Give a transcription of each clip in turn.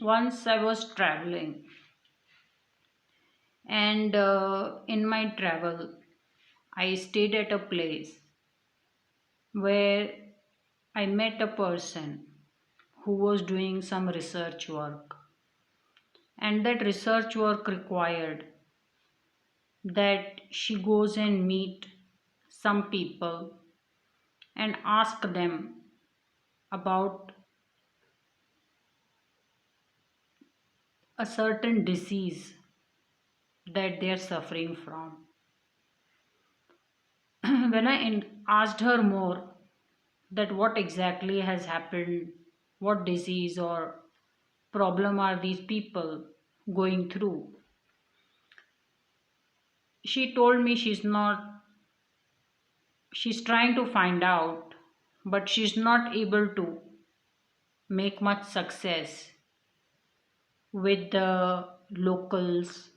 Once I was traveling, and in my travel, I stayed at a place where I met a person who was doing some research work, and that research work required that she goes and meet some people and ask them about a certain disease that they are suffering from. When asked her more that what exactly has happened, what disease or problem are these people going through, she told me she's trying to find out, but she's not able to make much success with the locals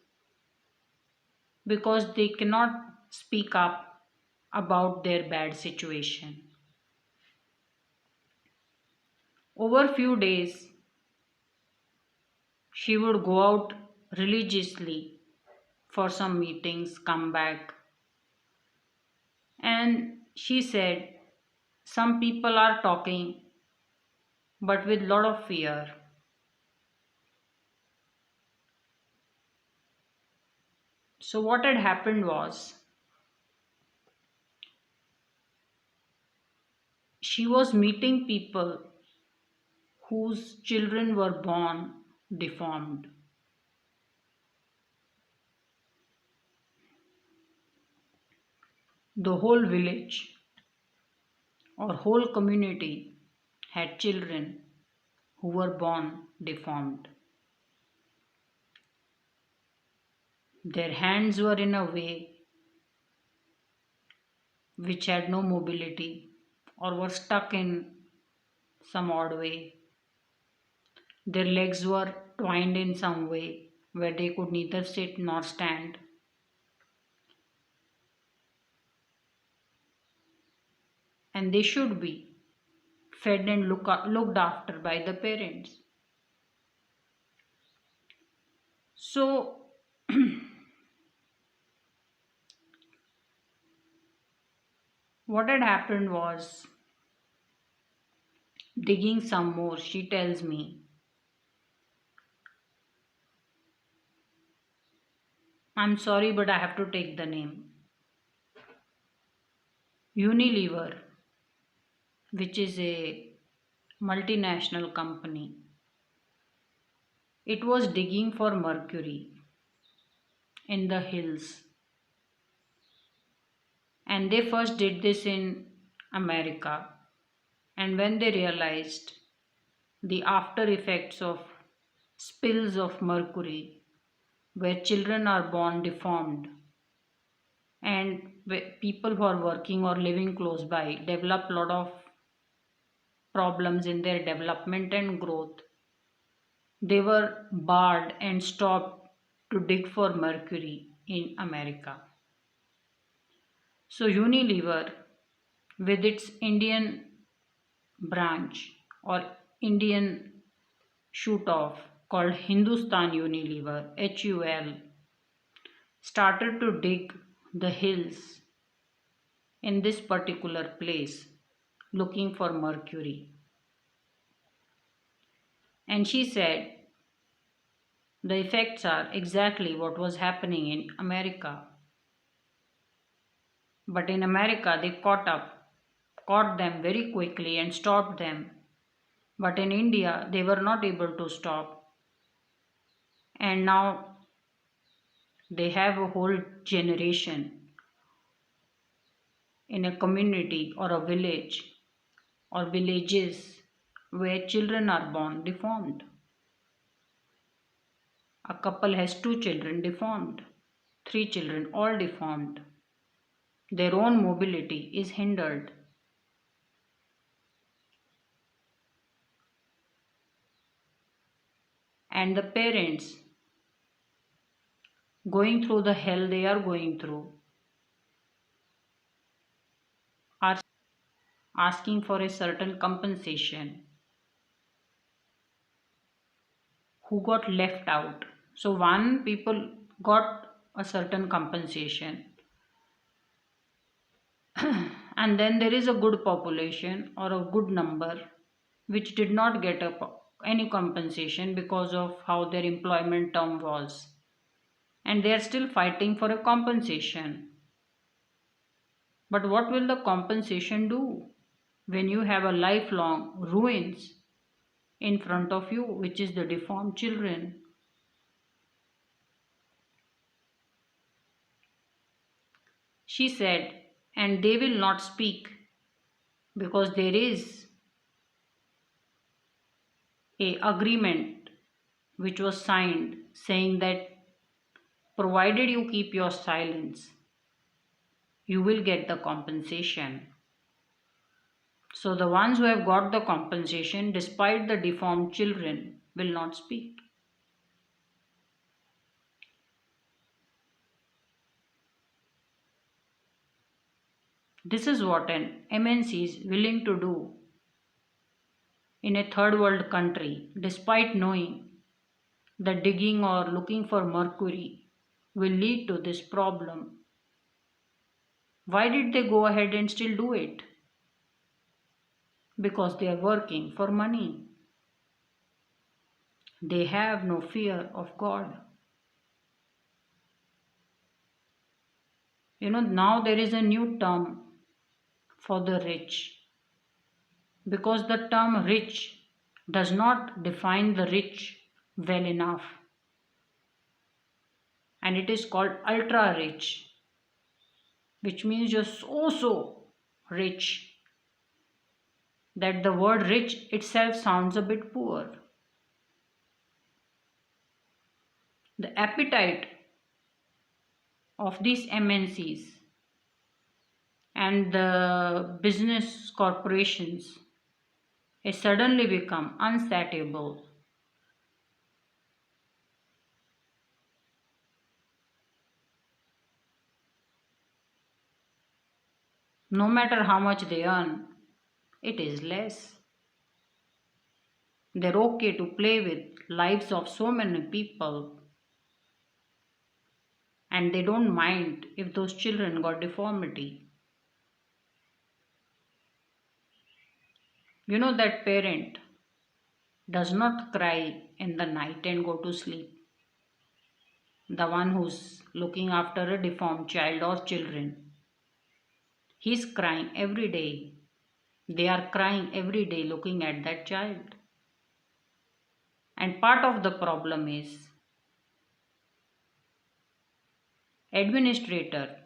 because they cannot speak up about their bad situation. Over few days, she would go out religiously for some meetings, come back, and she said some people are talking but with lot of fear. So what had happened was she was meeting people whose children were born deformed. The whole village or whole community had children who were born deformed. Their hands were in a way which had no mobility or were stuck in some odd way. Their legs were twined in some way where they could neither sit nor stand. And they should be fed and looked after by the parents. So, what had happened was digging some more, she tells me, I'm sorry, but I have to take the name. Unilever, which is a multinational company, it was digging for mercury in the hills. And they first did this in America. And when they realized the after effects of spills of mercury, where children are born deformed, and where people who are working or living close by develop a lot of problems in their development and growth, they were barred and stopped to dig for mercury in America. So Unilever, with its Indian branch or Indian shoot off called Hindustan Unilever, HUL, started to dig the hills in this particular place looking for mercury. And she said the effects are exactly what was happening in America. But in America, they caught them very quickly and stopped them. But in India, they were not able to stop. And now they have a whole generation in a community or a village or villages where children are born deformed. A couple has two children deformed, three children all deformed. Their own mobility is hindered. And the parents going through the hell they are going through are asking for a certain compensation. who got left out. So one people got a certain compensation, and then there is a good population or a good number which did not get any compensation because of how their employment term was, and they are still fighting for a compensation. But what will the compensation do when you have a lifelong ruins in front of you, which is the deformed children? She said, and they will not speak because there is a agreement which was signed saying that provided you keep your silence, you will get the compensation. So the ones who have got the compensation despite the deformed children will not speak. This is what an MNC is willing to do in a third world country despite knowing that digging or looking for mercury will lead to this problem. Why did they go ahead and still do it? Because they are working for money. They have no fear of God. Now there is a new term for the rich, because the term rich does not define the rich well enough, and it is called ultra rich, which means you're so rich that the word rich itself sounds a bit poor. The appetite of these MNCs and the business corporations has suddenly become unsatiable. No matter how much they earn, it is less. They're okay to play with lives of so many people, and they don't mind if those children got deformity. That parent does not cry in the night and go to sleep. The one who's looking after a deformed child or children, he's crying every day. They are crying every day looking at that child. And part of the problem is administrator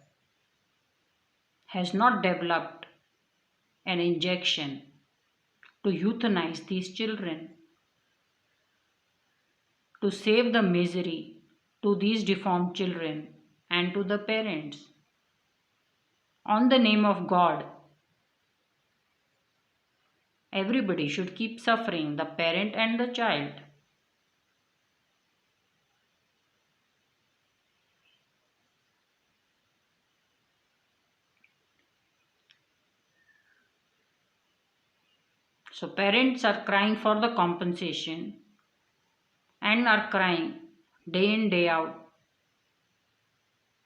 has not developed an injection to euthanize these children, to save the misery to these deformed children and to the parents. On the name of God, everybody should keep suffering, the parent and the child. So parents are crying for the compensation and are crying day in day out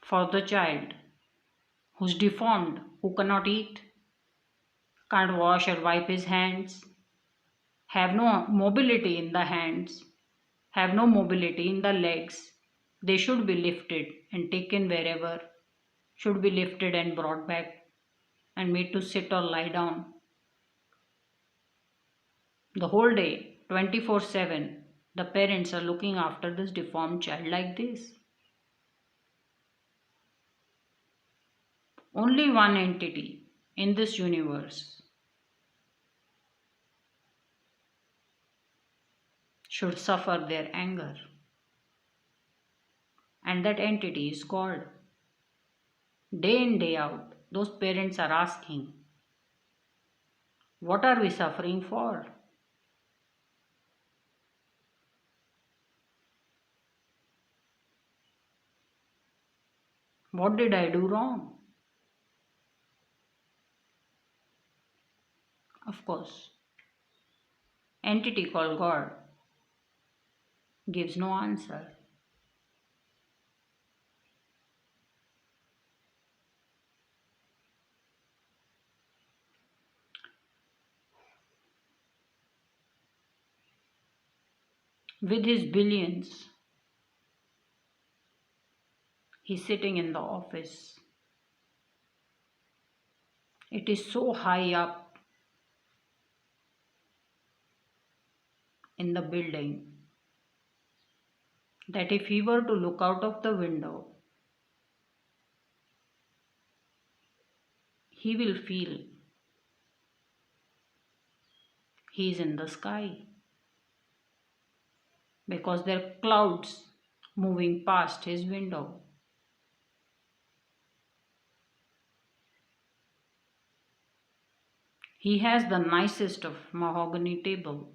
for the child who's deformed, who cannot eat, can't wash or wipe his hands, have no mobility in the hands, have no mobility in the legs. They should be lifted and taken wherever, should be lifted and brought back and made to sit or lie down. The whole day, 24/7, the parents are looking after this deformed child like this. Only one entity in this universe should suffer their anger, and that entity is God. Day in, day out, those parents are asking, what are we suffering for? What did I do wrong? Of course, entity called God gives no answer. With his billions, he's sitting in the office. It is so high up in the building that if he were to look out of the window, he will feel he is in the sky because there are clouds moving past his window. He has the nicest of mahogany table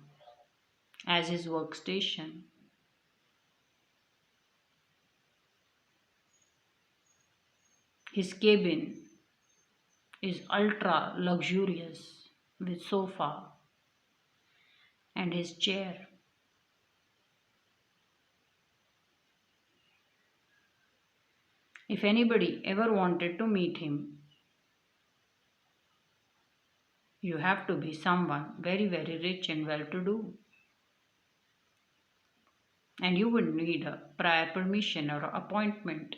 as his workstation. His cabin is ultra luxurious with sofa and his chair. If anybody ever wanted to meet him, you have to be someone very, very rich and well to do. And you would need a prior permission or appointment.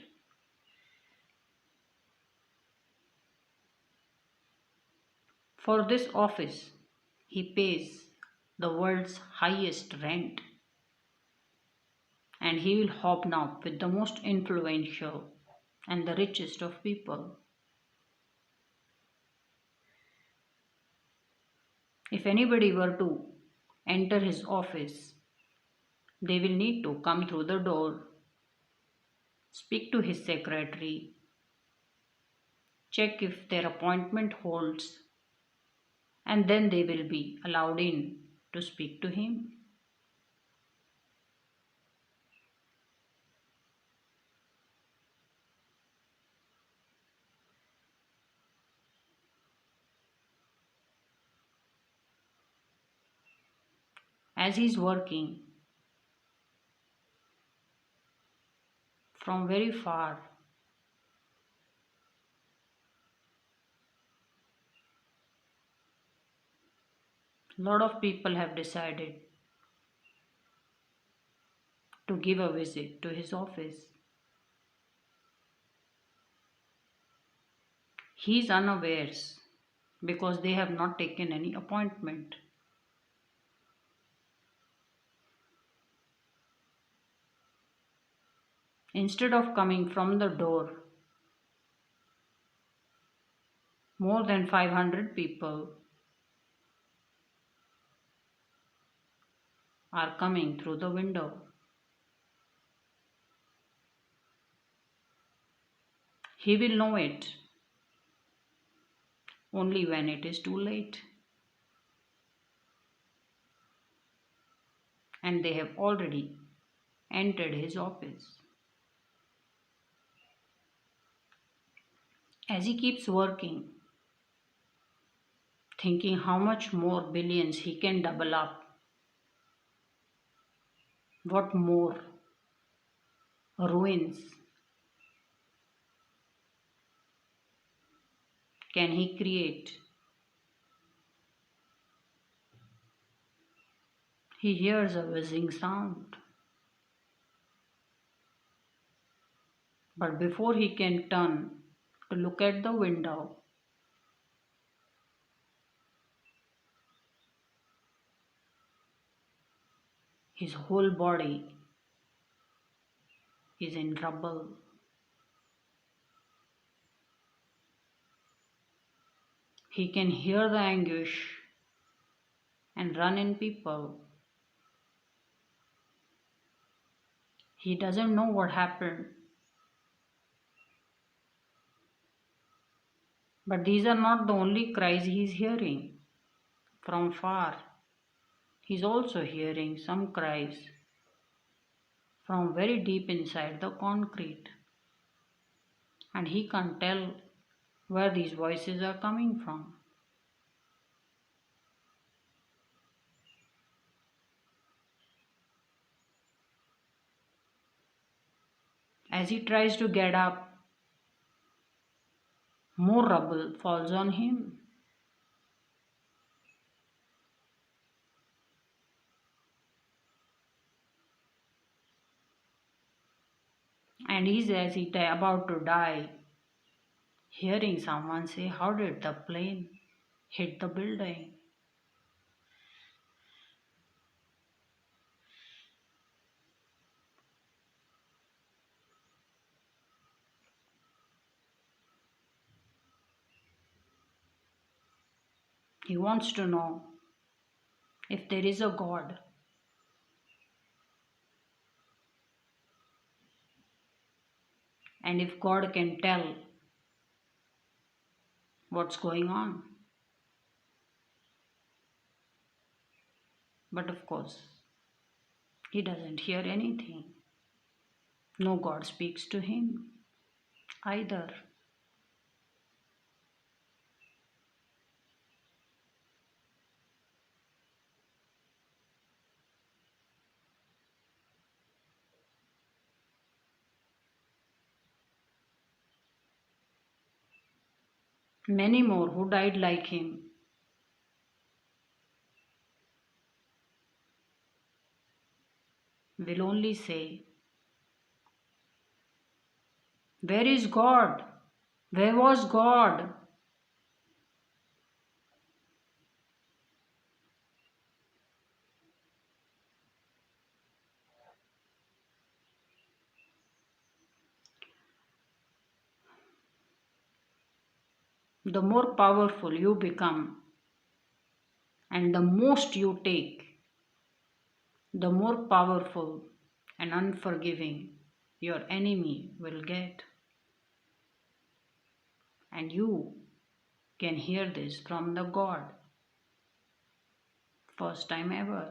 For this office, he pays the world's highest rent, and he will hobnob with the most influential and the richest of people. If anybody were to enter his office, they will need to come through the door, speak to his secretary, check if their appointment holds, and then they will be allowed in to speak to him. As he's working from very far, a lot of people have decided to give a visit to his office. He is unawares because they have not taken any appointment. Instead of coming from the door, more than 500 people are coming through the window. He will know it only when it is too late. And they have already entered his office. As he keeps working, thinking how much more billions he can double up, what more ruins can he create? He hears a whizzing sound. But before he can turn to look at the window, his whole body is in trouble. He can hear the anguish and run in people. He doesn't know what happened. But these are not the only cries he is hearing from far. He is also hearing some cries from very deep inside the concrete. And he can't tell where these voices are coming from. As he tries to get up, more rubble falls on him. And he's as he about to die, hearing someone say, "How did the plane hit the building?" He wants to know if there is a God, and if God can tell what's going on. But of course, he doesn't hear anything. No God speaks to him either. Many more who died like him will only say, "Where is God? Where was God?" The more powerful you become and the most you take, the more powerful and unforgiving your enemy will get. And you can hear this from the God. First time ever.